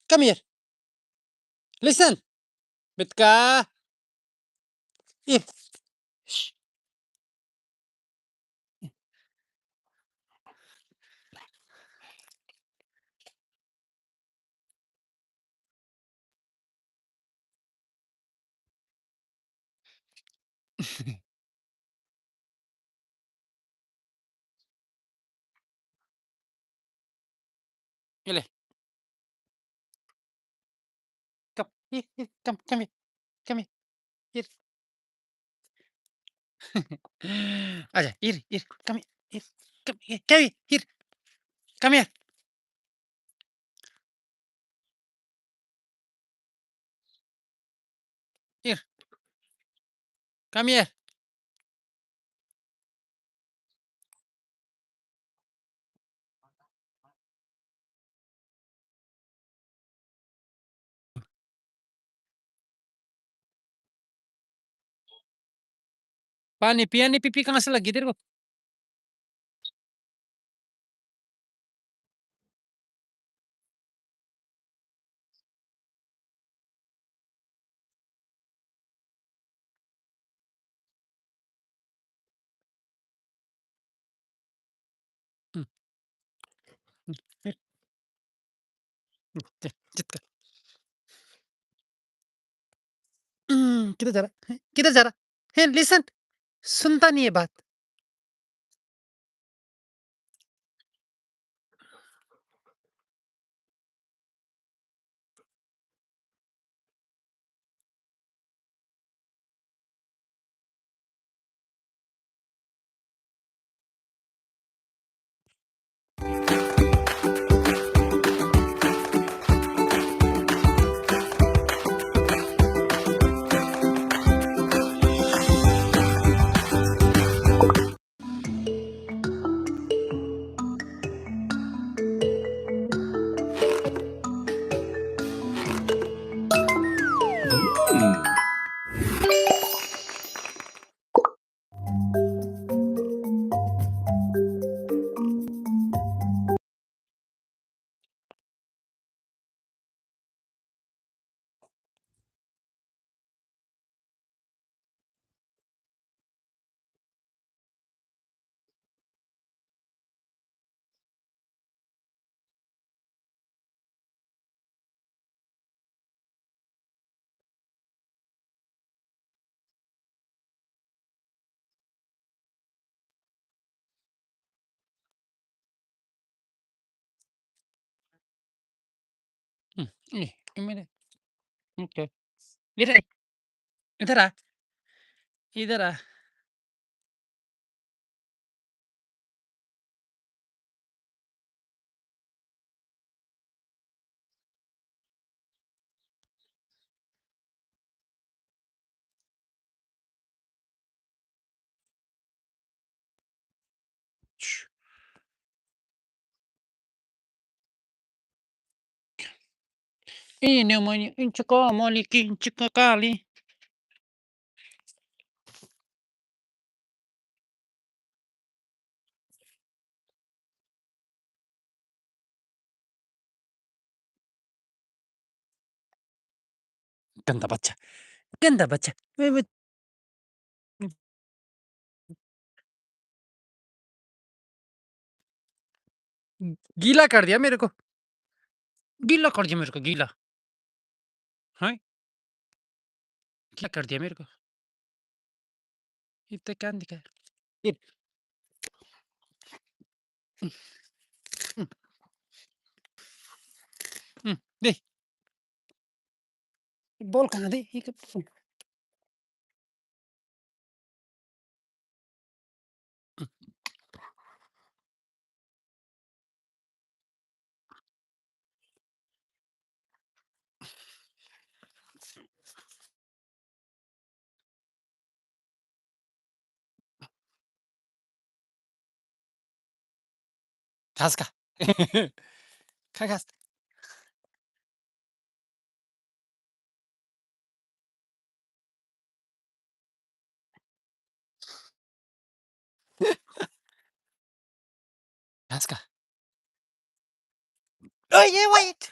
Come here. Listen. Bitka. Here. Shh. Ile. Come. Here. Here. Come. Come here. Come here. Here. Aja. Here. Here. Come here. Here. Come here. Come here. Here. Come here. Here. Come here. पानी पिया नहीं, PP कहाँ से लगी तेरे को? हम्म, फिर चित कर। किधर जा रहा है? किधर जा रहा है? लिसन। सुनता नहीं है बात। मेरे ओके। इधर इधर आ। इधर आ। Ini namanya incekomali kincekali. गंदा बच्चा, गंदा बच्चा। गीला कर दिया मेरे को। गीला कर दिया मेरे को, गीला। हाँ, क्या कर दिया मेरे को? इतना क्या दिखा? ये दे, बॉल कहाँ दे? ये घास खा। खा घास। घास खा। ओए ये वेट।